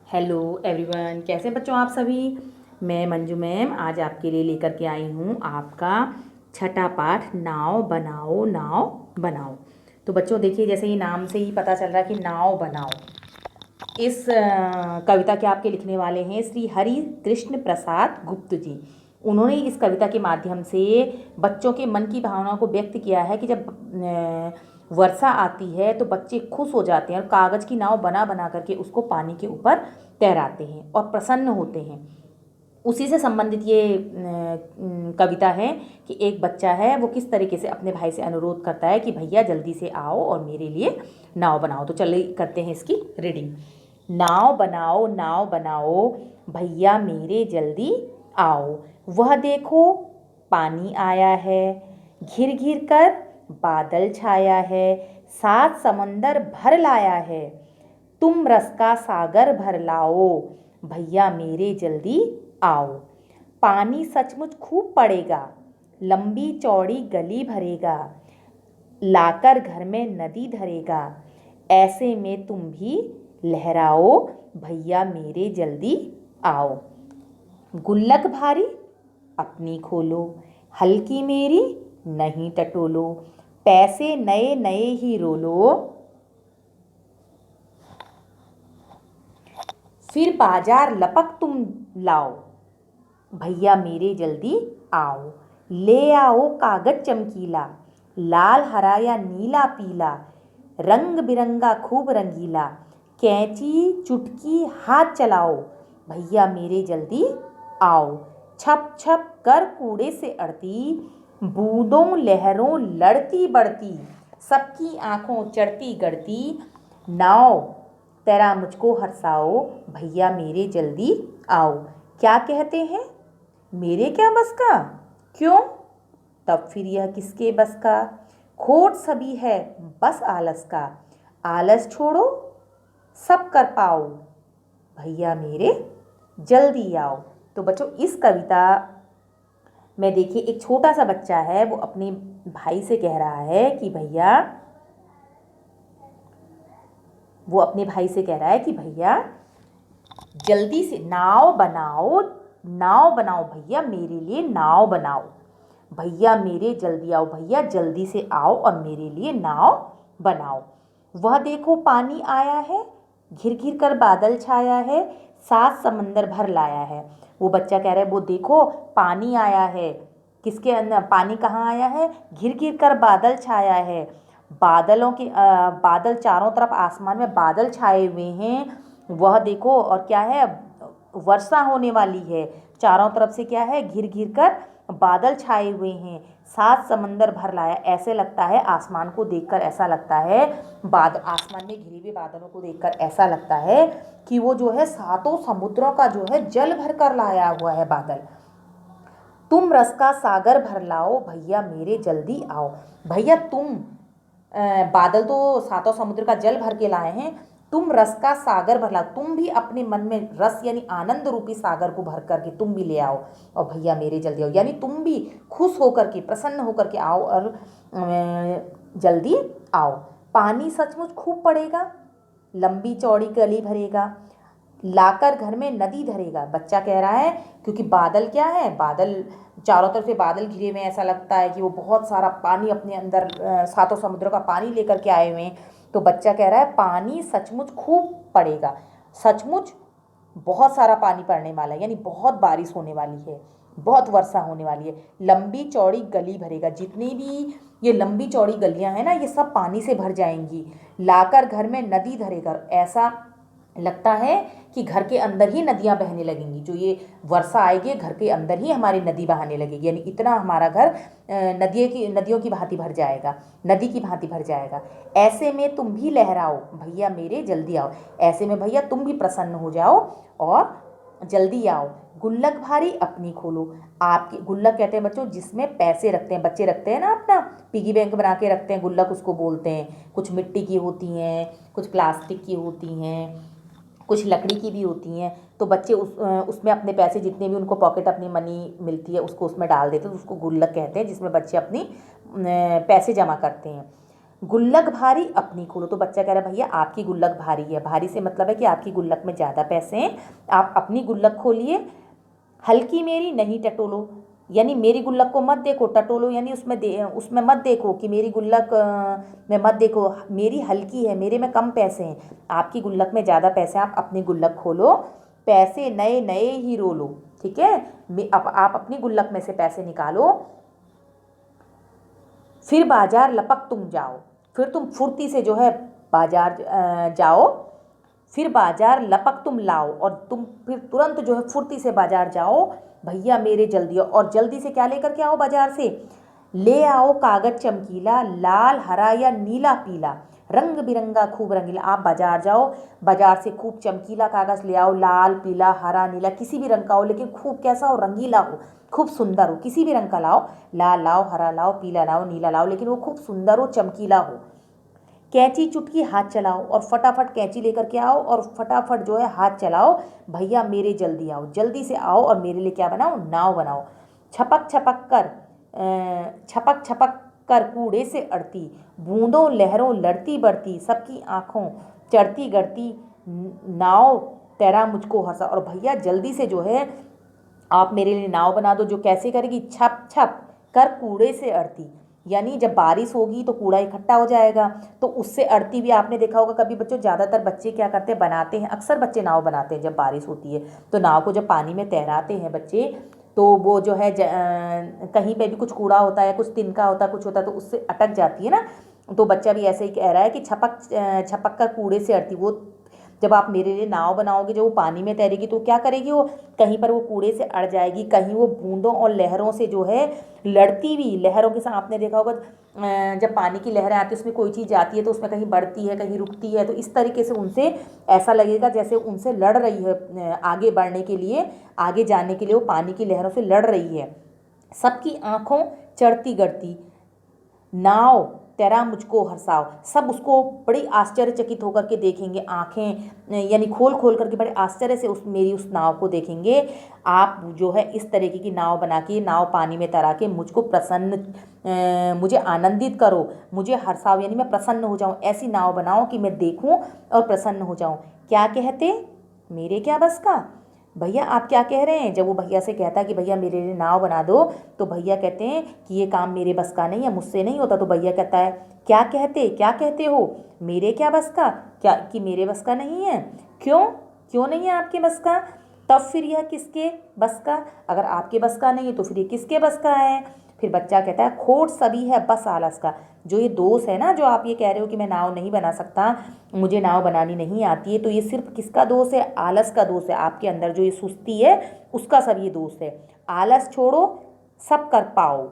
Hello everyone, कैसे बच्चों आप सभी। मैं मंजू मैम आज आपके लिए लेकर के आई हूँ आपका छठा पाठ नाव बनाओ नाव बनाओ। तो बच्चों देखिए, जैसे ये नाम से ही पता चल रहा है कि नाव बनाओ। इस कविता के आपके लिखने वाले हैं श्री हरि कृष्ण प्रसाद गुप्त जी। उन्होंने इस कविता के माध्यम से बच्चों के मन की भावनाओं को व्यक्त किया है कि जब वर्षा आती है तो बच्चे खुश हो जाते हैं और कागज़ की नाव बना बना करके उसको पानी के ऊपर तैराते हैं और प्रसन्न होते हैं। उसी से संबंधित ये कविता है कि एक बच्चा है वो किस तरीके से अपने भाई से अनुरोध करता है कि भैया जल्दी से आओ और मेरे लिए नाव बनाओ। तो चलिए करते हैं इसकी रीडिंग। नाव बनाओ भैया मेरे जल्दी आओ। वह देखो पानी आया है, घिर घिर कर बादल छाया है, सात समंदर भर लाया है। तुम रस का सागर भर लाओ भैया मेरे जल्दी आओ। पानी सचमुच खूब पड़ेगा, लंबी चौड़ी गली भरेगा, लाकर घर में नदी धरेगा। ऐसे में तुम भी लहराओ भैया मेरे जल्दी आओ। गुल्लक भारी अपनी खोलो, हल्की मेरी नहीं टटोलो, पैसे नए नए ही रोलो, फिर बाजार लपक तुम लाओ भैया मेरे जल्दी आओ। ले आओ कागज चमकीला, लाल हरा या नीला पीला, रंग बिरंगा खूब रंगीला, कैंची चुटकी हाथ चलाओ भैया मेरे जल्दी आओ। छप छप कर कूड़े से अड़ती, बूंदों लहरों लड़ती बढ़ती, सबकी आंखों चढ़ती गढ़ती, नाव तेरा मुझको हरसाओ भैया मेरे जल्दी आओ। क्या कहते हैं मेरे क्या बस का, क्यों तब फिर यह किसके बस का। खोट सभी है बस आलस का, आलस छोड़ो सब कर पाओ भैया मेरे जल्दी आओ। तो बच्चों इस कविता में देखिए एक छोटा सा बच्चा है, वो अपने भाई से कह रहा है कि भैया, वो अपने भाई से कह रहा है कि भैया जल्दी से नाव बनाओ भैया मेरे लिए नाव बनाओ, भैया मेरे जल्दी आओ, भैया जल्दी से आओ और मेरे लिए नाव बनाओ। वह देखो पानी आया है, घिर घिर कर बादल छाया है, सात समंदर भर लाया है। वो बच्चा कह रहा है वो देखो पानी आया है, किसके अंदर पानी कहाँ आया है, घिर घिर कर बादल छाया है। बादलों के बादल चारों तरफ आसमान में बादल छाए हुए हैं। वह देखो और क्या है, वर्षा होने वाली है। चारों तरफ से क्या है, घिर घिर कर बादल छाए हुए हैं, सात समंदर भर लाया। ऐसे लगता है आसमान को देखकर, ऐसा लगता है आसमान में घिरे हुए बादलों को देखकर ऐसा लगता है कि वो जो है सातों समुद्रों का जो है जल भर कर लाया हुआ है बादल। तुम रस का सागर भर लाओ भैया मेरे जल्दी आओ। भैया तुम बादल तो सातों समुद्र का जल भर के लाए हैं, तुम रस का सागर भर लाओ। तुम भी अपने मन में रस यानी आनंद रूपी सागर को भर करके तुम भी ले आओ और भैया मेरे जल्दी आओ, यानी तुम भी खुश होकर के प्रसन्न होकर के आओ और जल्दी आओ। पानी सचमुच खूब पड़ेगा, लंबी चौड़ी गली भरेगा, लाकर घर में नदी धरेगा। बच्चा कह रहा है क्योंकि बादल क्या है, बादल चारों तरफ से बादल घिरे हुए, ऐसा लगता है कि वो बहुत सारा पानी अपने अंदर सातों समुद्रों का पानी लेकर के आए हुए हैं। तो बच्चा कह रहा है पानी सचमुच खूब पड़ेगा, सचमुच बहुत सारा पानी पड़ने वाला है, यानी बहुत बारिश होने वाली है, बहुत वर्षा होने वाली है। लंबी चौड़ी गली भरेगा, जितनी भी ये लंबी चौड़ी गलियां हैं ना ये सब पानी से भर जाएंगी। लाकर घर में नदी धरेगा, ऐसा लगता है कि घर के अंदर ही नदियां बहने लगेंगी। जो ये वर्षा आएगी घर के अंदर ही हमारी नदी बहाने लगेगी, यानी इतना हमारा घर नदियों की भांति भर जाएगा, नदी की भांति भर जाएगा। ऐसे में तुम भी लहराओ भैया मेरे जल्दी आओ, ऐसे में भैया तुम भी प्रसन्न हो जाओ और जल्दी आओ। गुल्लक भारी अपनी खोलो, आपके गुल्लक कहते हैं बच्चों जिसमें पैसे रखते हैं, बच्चे रखते हैं ना अपना पिगी बैंक बना के रखते हैं, गुल्लक उसको बोलते हैं। कुछ मिट्टी की होती हैं, कुछ प्लास्टिक की होती हैं, कुछ लकड़ी की भी होती हैं। तो बच्चे उसमें अपने पैसे जितने भी उनको पॉकेट अपनी मनी मिलती है उसको उसमें डाल देते हैं, तो उसको गुल्लक कहते हैं जिसमें बच्चे अपनी पैसे जमा करते हैं। गुल्लक भारी अपनी खोलो। तो बच्चा कह रहा है भैया आपकी गुल्लक भारी है। भारी से मतलब है कि आपकी गुल्लक में ज़्यादा पैसे हैं, आप अपनी गुल्लक खोलिए। हल्की मेरी नहीं टटोलो, यानी मेरी गुल्लक को मत देखो, टटोलो यानी उसमें मत देखो कि मेरी गुल्लक में मत देखो, मेरी हल्की है, मेरे में कम पैसे हैं, आपकी गुल्लक में ज़्यादा पैसे हैं, आप अपनी गुल्लक खोलो, पैसे नए नए ही रोलो। ठीक है, आप अपनी गुल्लक में से पैसे निकालो, फिर बाजार लपक तुम जाओ। फिर तुम फुर्ती से जो है बाजार जाओ, फिर बाजार लपक तुम लाओ, और तुम फिर तुरंत जो है फुर्ती से बाजार जाओ, भैया मेरे जल्दी आओ। और जल्दी से क्या लेकर के आओ बाजार से? ले आओ कागज चमकीला, लाल हरा या नीला पीला, रंग बिरंगा खूब रंगीला। आप बाजार जाओ, बाजार से खूब चमकीला कागज ले आओ, लाल पीला हरा नीला किसी भी रंग का हो, लेकिन खूब कैसा हो? रंगीला हो, खूब सुंदर हो, किसी भी रंग का लाओ, लाल लाओ हरा लाओ पीला लाओ नीला लाओ, लेकिन वो खूब सुंदर हो, चमकीला हो। कैंची चुटकी हाथ चलाओ, और फटाफट कैंची लेकर के आओ, और फटाफट जो है हाथ चलाओ, भैया मेरे जल्दी आओ, जल्दी से आओ और मेरे लिए क्या बनाओ? नाव बनाओ। छपक छपक कर छपक छपक कर कूड़े से अड़ती, बूंदों लहरों लड़ती बढ़ती, सबकी आंखों चढ़ती गढ़ती, नाव तैरा मुझको हंसा। और भैया जल्दी से जो है आप मेरे लिए नाव बना दो, जो कैसे करेगी? छप छप कर कूड़े से अड़ती, यानी जब बारिश होगी तो कूड़ा इकट्ठा हो जाएगा, तो उससे अड़ती भी आपने देखा होगा कभी बच्चों। ज़्यादातर बच्चे क्या करते हैं? बनाते हैं, अक्सर बच्चे नाव बनाते हैं जब बारिश होती है, तो नाव को जब पानी में तैराते हैं बच्चे, तो वो जो है कहीं पे भी कुछ कूड़ा होता है, कुछ तिनका होता है, कुछ होता है, तो उससे अटक जाती है ना। तो बच्चा भी ऐसे ही कह रहा है कि छपक छपक कर कूड़े से अड़ती। वो जब आप मेरे लिए नाव बनाओगे, जब वो पानी में तैरेगी तो क्या करेगी? वो कहीं पर वो कूड़े से अड़ जाएगी, कहीं वो बूंदों और लहरों से जो है लड़ती हुई, लहरों के साथ आपने देखा होगा जब पानी की लहरें आती है उसमें कोई चीज़ जाती है तो उसमें कहीं बढ़ती है कहीं रुकती है, तो इस तरीके से उनसे ऐसा लगेगा जैसे उनसे लड़ रही है, आगे बढ़ने के लिए, आगे जाने के लिए वो पानी की लहरों से लड़ रही है। सबकी आंखों चढ़ती गढ़ती, नाव तैरा मुझको हंसाओ। सब उसको बड़ी आश्चर्यचकित होकर के देखेंगे, आंखें यानी खोल खोल करके बड़े आश्चर्य से उस नाव को देखेंगे। आप जो है इस तरीके की नाव बना के, नाव पानी में तैरा के मुझको मुझे आनंदित करो, मुझे हर्षाओ, यानी मैं प्रसन्न हो जाऊं, ऐसी नाव बनाओ कि मैं देखूं और प्रसन्न हो जाऊं। क्या कहते? मेरे क्या बस का? भैया आप क्या कह रहे हैं? जब वो भैया से कहता है कि भैया मेरे लिए नाव बना दो, तो भैया कहते हैं कि ये काम मेरे बस का नहीं है, मुझसे नहीं होता। तो भैया कहता है क्या कहते हो? मेरे क्या बस का? क्या कि मेरे बस का नहीं है? क्यों क्यों नहीं है आपके बस का? तब फिर यह किसके बस का? अगर आपके बस का नहीं है तो फिर ये किसके बस का है? फिर बच्चा कहता है खोट सभी है बस आलस का। जो ये दोष है ना, जो आप ये कह रहे हो कि मैं नाव नहीं बना सकता, मुझे नाव बनानी नहीं आती है, तो ये सिर्फ किसका दोष है? आलस का दोष है। आपके अंदर जो ये सुस्ती है उसका सब ये दोष है। आलस छोड़ो सब कर पाओ,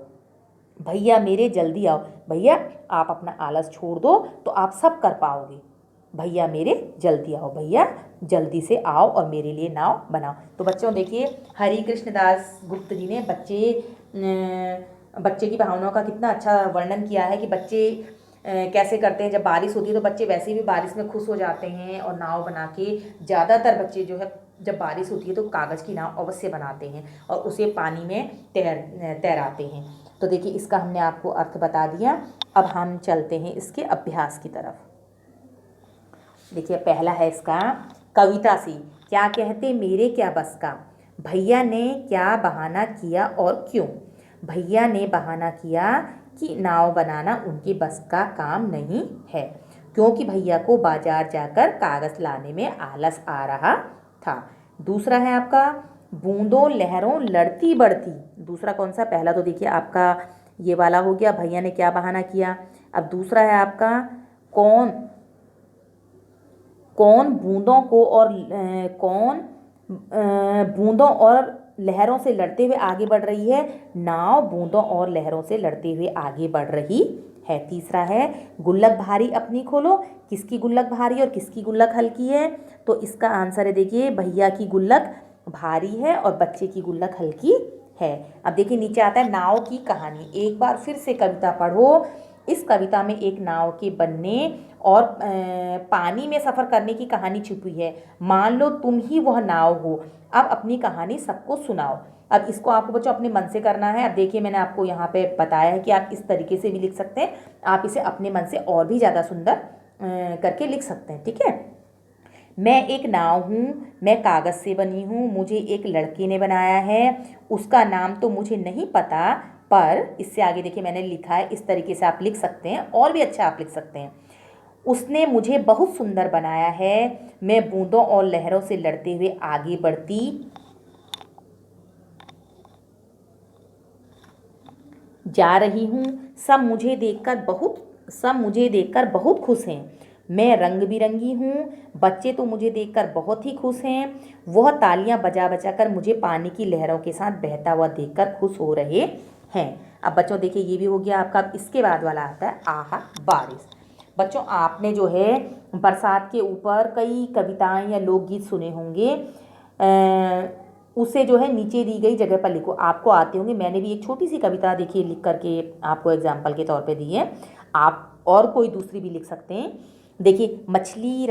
भैया मेरे जल्दी आओ। भैया आप अपना आलस छोड़ दो तो आप सब कर पाओगे, भैया मेरे जल्दी आओ, भैया जल्दी से आओ और मेरे लिए नाव बनाओ। तो बच्चों देखिए हरि कृष्णदास गुप्त जी ने बच्चे की भावनाओं का कितना अच्छा वर्णन किया है कि बच्चे कैसे करते हैं। जब बारिश होती है तो बच्चे वैसे भी बारिश में खुश हो जाते हैं और नाव बना के, ज़्यादातर बच्चे जो है जब बारिश होती है तो कागज़ की नाव अवश्य बनाते हैं और उसे पानी में तैराते हैं। तो देखिए इसका हमने आपको अर्थ बता दिया। अब हम चलते हैं इसके अभ्यास की तरफ। देखिए पहला है इसका कविता सी। क्या कहते मेरे क्या बस का? भैया ने क्या बहाना किया और क्यों? भैया ने बहाना किया कि नाव बनाना उनके बस का काम नहीं है, क्योंकि भैया को बाजार जाकर कागज़ लाने में आलस आ रहा था। दूसरा है आपका बूंदों लहरों लड़ती बढ़ती। दूसरा कौन सा? पहला तो देखिए आपका ये वाला हो गया, भैया ने क्या बहाना किया। अब दूसरा है आपका कौन कौन बूंदों को और कौन बूंदों और लहरों से लड़ते हुए आगे बढ़ रही है? नाव बूंदों और लहरों से लड़ते हुए आगे बढ़ रही है। तीसरा है गुल्लक भारी अपनी खोलो। किसकी गुल्लक भारी और किसकी गुल्लक हल्की है? तो इसका आंसर है देखिए भैया की गुल्लक भारी है और बच्चे की गुल्लक हल्की है। अब देखिए नीचे आता है नाव की कहानी। एक बार फिर से कविता पढ़ो, इस कविता में एक नाव के बनने और पानी में सफ़र करने की कहानी छुपी है। मान लो तुम ही वह नाव हो, अब अपनी कहानी सबको सुनाओ। अब इसको आपको बच्चों अपने मन से करना है। अब देखिए मैंने आपको यहाँ पे बताया है कि आप इस तरीके से भी लिख सकते हैं, आप इसे अपने मन से और भी ज़्यादा सुंदर करके लिख सकते हैं। ठीक है। मैं एक नाव हूँ, मैं कागज़ से बनी हूँ, मुझे एक लड़के ने बनाया है, उसका नाम तो मुझे नहीं पता, पर इससे आगे देखिए मैंने लिखा है, इस तरीके से आप लिख सकते हैं और भी अच्छा आप लिख सकते हैं। उसने मुझे बहुत सुंदर बनाया है, मैं बूंदों और लहरों से लड़ते हुए आगे बढ़ती जा रही हूँ। सब मुझे देखकर बहुत खुश हैं। मैं रंग बिरंगी हूँ, बच्चे तो मुझे देखकर बहुत ही खुश हैं। वह तालियां बजा बजा कर मुझे पानी की लहरों के साथ बहता हुआ देखकर खुश हो रहे हैं। अब बच्चों देखिए ये भी हो गया आपका। अब इसके बाद वाला आता है आहा बारिश। बच्चों आपने जो है बरसात के ऊपर कई कविताएं या लोकगीत सुने होंगे। उसे जो है नीचे दी गई जगह पर लिखो। आपको आते होंगे, मैंने भी एक छोटी सी कविता देखिए लिख करके आपको एग्जाम्पल के तौर पे दी है। आप और कोई दूसरी भी लिख सकते हैं। देखिए, मछली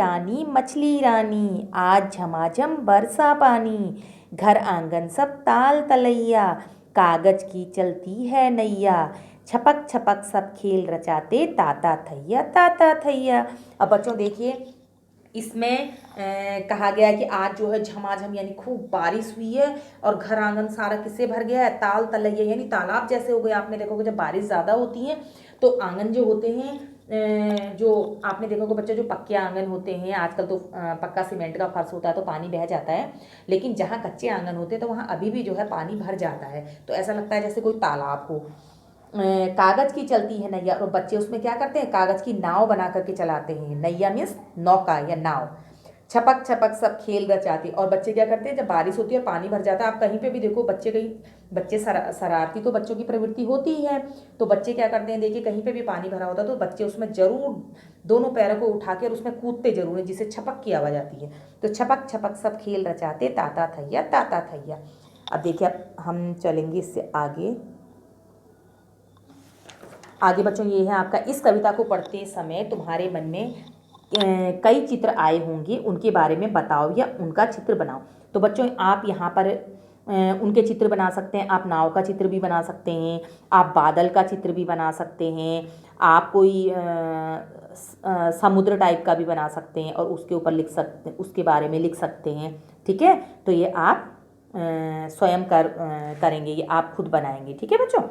रानी आज झमाझम बरसा पानी, घर आंगन सब ताल तलैया, कागज की चलती है नैया, छपक छपक सब खेल रचाते ताता थैया ताता थैया। अब बच्चों देखिए इसमें कहा गया है कि आज जो है झमाझम यानी खूब बारिश हुई है और घर आंगन सारा किससे भर गया है, ताल तलैया यानी तालाब जैसे हो गए। आपने देखोगे जब बारिश ज़्यादा होती है तो आंगन जो होते हैं, जो आपने देखोगे बच्चे जो पक्के आंगन होते हैं, आजकल तो पक्का सीमेंट का फर्श होता है तो पानी बह जाता है, लेकिन जहाँ कच्चे आंगन होते हैं तो वहाँ अभी भी जो है पानी भर जाता है, तो ऐसा लगता है जैसे कोई तालाब हो। कागज की चलती है नैया, और बच्चे उसमें क्या करते हैं, कागज की नाव बना करके चलाते हैं। नैया मीन्स नौका या नाव। छपक छपक सब खेल रचाते, और बच्चे क्या करते हैं जब बारिश होती है और पानी भर जाता है, आप कहीं पे भी देखो बच्चे शरारती तो बच्चों की प्रवृत्ति होती ही है, तो बच्चे क्या करते हैं देखिए कहीं पे भी पानी भरा होता है तो बच्चे उसमें जरूर दोनों पैरों को उठा के और उसमें कूदते जरूर हैं, जिससे छपक की आवाज़ आती है। तो छपक छपक सब खेल रचाते ताता थैया ताता थैया। अब देखिए अब हम चलेंगे इससे आगे। आगे बच्चों ये है आपका, इस कविता को पढ़ते समय तुम्हारे मन में कई चित्र आए होंगे, उनके बारे में बताओ या उनका चित्र बनाओ। तो बच्चों आप यहाँ पर उनके चित्र बना सकते हैं। आप नाव का चित्र भी बना सकते हैं, आप बादल का चित्र भी बना सकते हैं, आप कोई समुद्र टाइप का भी बना सकते हैं और उसके ऊपर लिख सकते, उसके बारे में लिख सकते हैं। ठीक है, तो ये आप स्वयं करेंगे, ये आप खुद बनाएंगे। ठीक है बच्चों।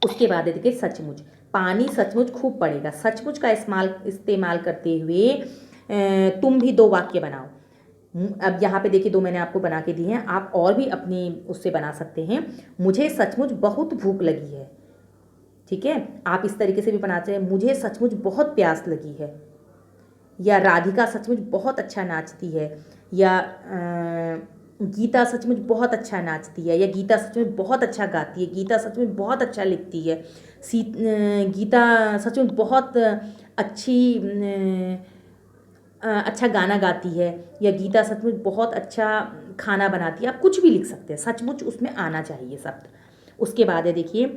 उसके बाद देखिए सचमुच, पानी सचमुच खूब पड़ेगा। सचमुच का इस्तेमाल करते हुए तुम भी 2 वाक्य बनाओ। अब यहाँ पे देखिए 2 मैंने आपको बना के दिए हैं, आप और भी अपनी उससे बना सकते हैं। मुझे सचमुच बहुत भूख लगी है। ठीक है, आप इस तरीके से भी बनाते हैं, मुझे सचमुच बहुत प्यास लगी है, या राधिका सचमुच बहुत अच्छा नाचती है, या गीता सचमुच बहुत अच्छा नाचती है, या गीता सचमुच बहुत अच्छा गाती है, गीता सचमुच बहुत अच्छा लिखती है, गीता सचमुच बहुत अच्छा गाना गाती है, या गीता सचमुच बहुत अच्छा खाना बनाती है। आप कुछ भी लिख सकते हैं, सचमुच उसमें आना चाहिए शब्द। उसके बाद है देखिए,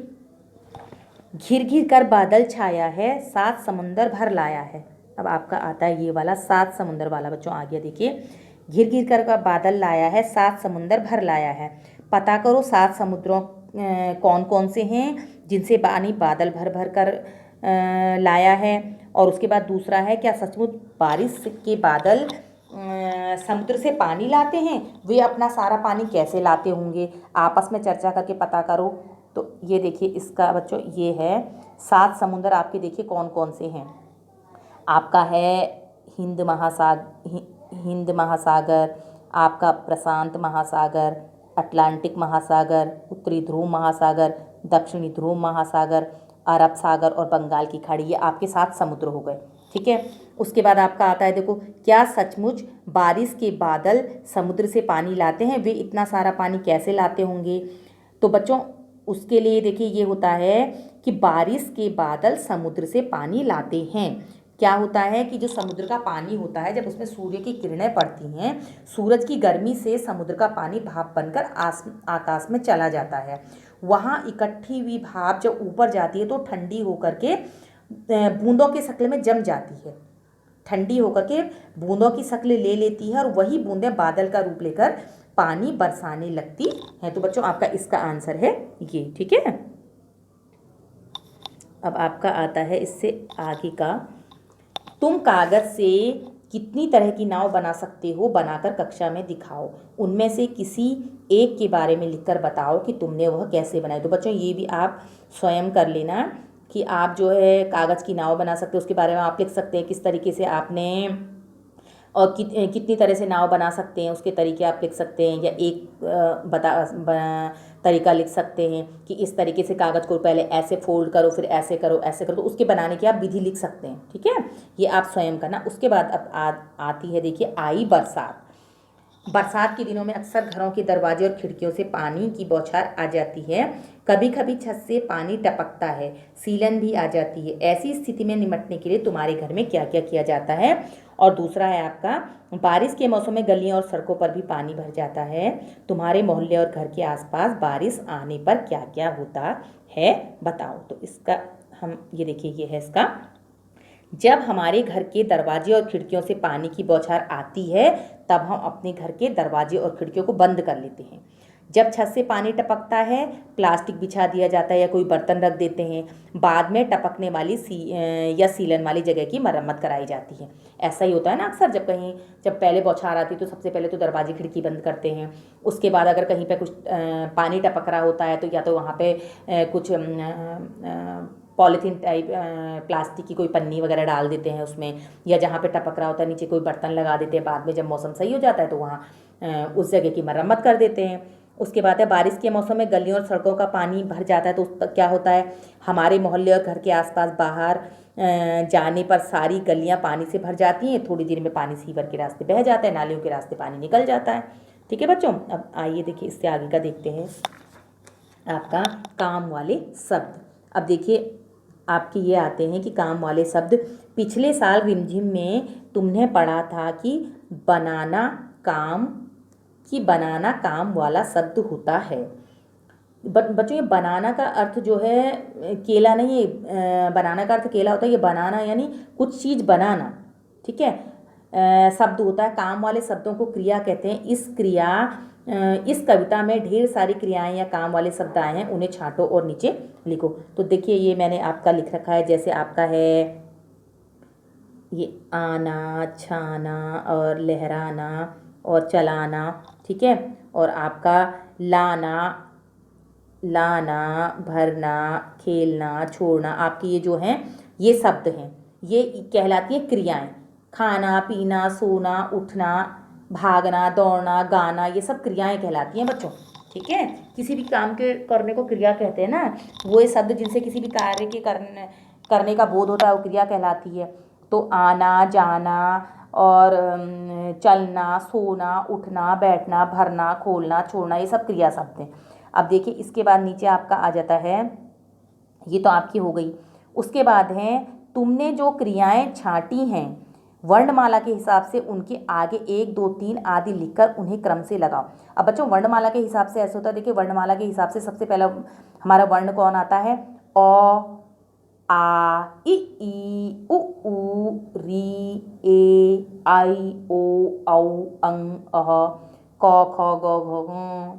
घिर घिर कर बादल छाया है, 7 समुंदर भर लाया है। अब आपका आता है ये वाला 7 समुंदर वाला। बच्चों आ गया देखिए, घिर घिर कर का बादल लाया है, 7 समुंदर भर लाया है। पता करो 7 समुद्रों कौन कौन से हैं जिनसे पानी बादल भर भर कर लाया है। और उसके बाद दूसरा है, क्या सचमुच बारिश के बादल समुद्र से पानी लाते हैं, वे अपना सारा पानी कैसे लाते होंगे, आपस में चर्चा करके पता करो। तो ये देखिए इसका बच्चों ये है 7 समुंदर आपके देखिए कौन कौन से हैं। आपका है हिंद महासागर, आपका प्रशांत महासागर, अटलांटिक महासागर, उत्तरी ध्रुव महासागर, दक्षिणी ध्रुव महासागर, अरब सागर और बंगाल की खाड़ी। ये आपके 7 समुद्र हो गए। ठीक है, उसके बाद आपका आता है देखो, क्या सचमुच बारिश के बादल समुद्र से पानी लाते हैं, वे इतना सारा पानी कैसे लाते होंगे। तो बच्चों उसके लिए देखिए ये होता है कि बारिश के बादल समुद्र से पानी लाते हैं। क्या होता है कि जो समुद्र का पानी होता है, जब उसमें सूर्य की किरणें पड़ती हैं, सूरज की गर्मी से समुद्र का पानी भाप बनकर आकाश में चला जाता है। वहाँ इकट्ठी हुई भाप जब ऊपर जाती है तो ठंडी होकर के बूंदों के शक्ल में जम जाती है, ठंडी होकर के बूंदों की शक्ल ले लेती है और वही बूंदें बादल का रूप लेकर पानी बरसाने लगती हैं। तो बच्चों आपका इसका आंसर है ये, ठीक है। अब आपका आता है इससे आगे का, तुम कागज़ से कितनी तरह की नाव बना सकते हो, बनाकर कक्षा में दिखाओ। उनमें से किसी एक के बारे में लिखकर बताओ कि तुमने वह कैसे बनाई। तो बच्चों ये भी आप स्वयं कर लेना कि आप जो है कागज़ की नाव बना सकते हो, उसके बारे में आप लिख सकते हैं किस तरीके से आपने, और कितनी तरह से नाव बना सकते हैं उसके तरीके आप लिख सकते हैं, या एक तरीका लिख सकते हैं कि इस तरीके से कागज़ को पहले ऐसे फोल्ड करो, फिर ऐसे करो, ऐसे करो। तो उसके बनाने की आप विधि लिख सकते हैं, ठीक है। ये आप स्वयं करना। उसके बाद अब आती है, देखिए, आई बरसात। बरसात के दिनों में अक्सर घरों के दरवाजे और खिड़कियों से पानी की बौछार आ जाती है। कभी कभी छत से पानी टपकता है, सीलन भी आ जाती है। ऐसी स्थिति में निपटने के लिए तुम्हारे घर में क्या क्या किया जाता है। और दूसरा है आपका, बारिश के मौसम में गलियों और सड़कों पर भी पानी भर जाता है। तुम्हारे मोहल्ले और घर के आसपास बारिश आने पर क्या क्या होता है, बताओ। तो इसका हम ये देखिए, ये है इसका, जब हमारे घर के दरवाजे और खिड़कियों से पानी की बौछार आती है तब हम अपने घर के दरवाजे और खिड़कियों को बंद कर लेते हैं। जब छत से पानी टपकता है, प्लास्टिक बिछा दिया जाता है या कोई बर्तन रख देते हैं। बाद में टपकने वाली या सीलन वाली जगह की मरम्मत कराई जाती है। ऐसा ही होता है ना अक्सर, जब पहले बौछार आती है तो सबसे पहले तो दरवाजे खिड़की बंद करते हैं। उसके बाद अगर कहीं पे कुछ पानी टपक रहा होता है तो या तो वहाँ पे कुछ पॉलीथीन टाइप प्लास्टिक की कोई पन्नी वगैरह डाल देते हैं उसमें, या जहाँ पे टपक रहा होता है नीचे कोई बर्तन लगा देते हैं। बाद में जब मौसम सही हो जाता है तो वहाँ उस जगह की मरम्मत कर देते हैं। उसके बाद है, बारिश के मौसम में गलियों और सड़कों का पानी भर जाता है तो क्या होता है, हमारे मोहल्ले और घर के आसपास बाहर जाने पर सारी गलियाँ पानी से भर जाती हैं। थोड़ी देर में पानी सीवर के रास्ते बह जाता है, नालियों के रास्ते पानी निकल जाता है, ठीक है बच्चों। अब आइए देखिए इससे आगे का देखते हैं, आपका काम वाले शब्द। अब देखिए आपके ये आते हैं कि काम वाले शब्द। पिछले साल रिमझिम में तुमने पढ़ा था कि बनाना काम वाला शब्द होता है। बच्चों ये बनाना का अर्थ जो है केला नहीं है, बनाना का अर्थ केला होता है। ये बनाना यानी कुछ चीज़ बनाना, ठीक है। शब्द होता है, काम वाले शब्दों को क्रिया कहते हैं। इस कविता में ढेर सारी क्रियाएं या काम वाले शब्द आए हैं, उन्हें छांटो और नीचे लिखो। तो देखिए ये मैंने आपका लिख रखा है, जैसे आपका है ये आना, छाना और लहराना और चलाना, ठीक है। और आपका लाना, भरना, खेलना, छोड़ना, आपके ये जो हैं ये शब्द हैं, ये कहलाती है क्रियाएं। खाना, पीना, सोना, उठना, भागना, दौड़ना, गाना, ये सब क्रियाएं कहलाती हैं बच्चों, ठीक है। किसी भी काम के करने को क्रिया कहते हैं ना, वो ये शब्द जिनसे किसी भी कार्य के करने का बोध होता है वो क्रिया कहलाती है। तो आना, जाना और चलना, सोना, उठना, बैठना, भरना, खोलना, छोड़ना, ये सब क्रिया शब्द हैं। अब देखिए इसके बाद नीचे आपका आ जाता है, ये तो आपकी हो गई। उसके बाद है, तुमने जो क्रियाएं छांटी हैं वर्णमाला के हिसाब से उनके आगे 1, 2, 3 आदि लिखकर उन्हें क्रम से लगाओ। अब बच्चों वर्णमाला के हिसाब से ऐसे होता है, देखिए वर्णमाला के हिसाब से सबसे पहला हमारा वर्ण कौन आता है, अ, आ, इ, उ, ऊ, री, ए, आई, ओ, औ, अं, अह, क, ख, ग, घ, घ,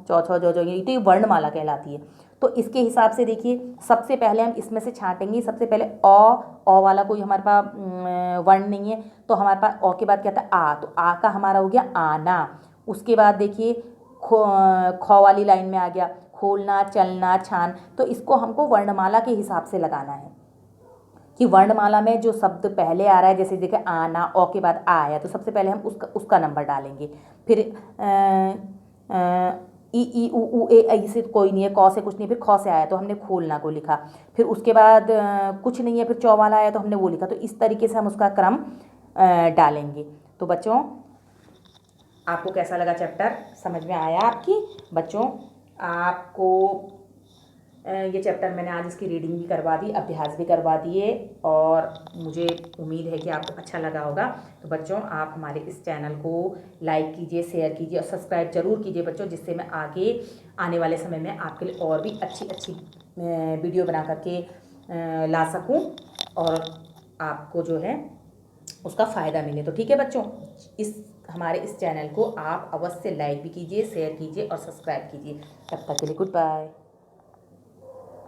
चौ, छ, ज, ये तो ये वर्णमाला कहलाती है। तो इसके हिसाब से देखिए सबसे पहले हम इसमें से छांटेंगे। सबसे पहले अ वाला कोई हमारे पास वर्ण नहीं है, तो हमारे पास अ के बाद क्या था, आ, तो आ का हमारा हो गया आना। उसके बाद देखिए ख वाली लाइन में आ गया खोलना, चलना, छान। तो इसको हमको वर्णमाला के हिसाब से लगाना है कि वर्णमाला में जो शब्द पहले आ रहा है, जैसे देखिए आना, अ के बाद आ आया, तो सबसे पहले हम उसका नंबर डालेंगे। फिर ई उ ए ऐसे कोई नहीं है, क से कुछ नहीं, फिर ख से आया तो हमने खोलना को लिखा। फिर उसके बाद कुछ नहीं है, फिर चौ वाला आया तो हमने वो लिखा। तो इस तरीके से हम उसका क्रम डालेंगे। तो बच्चों आपको कैसा लगा चैप्टर, समझ में आया आपकी? बच्चों आपको ये चैप्टर मैंने आज इसकी रीडिंग भी करवा दी, अभ्यास भी करवा दिए और मुझे उम्मीद है कि आपको अच्छा लगा होगा। तो बच्चों आप हमारे इस चैनल को लाइक कीजिए, शेयर कीजिए और सब्सक्राइब ज़रूर कीजिए बच्चों, जिससे मैं आगे आने वाले समय में आपके लिए और भी अच्छी अच्छी वीडियो बना करके ला सकूं और आपको जो है उसका फ़ायदा मिले। तो ठीक है बच्चों, हमारे इस चैनल को आप अवश्य लाइक भी कीजिए, शेयर कीजिए और सब्सक्राइब कीजिए। तब तक के लिए गुड बाय।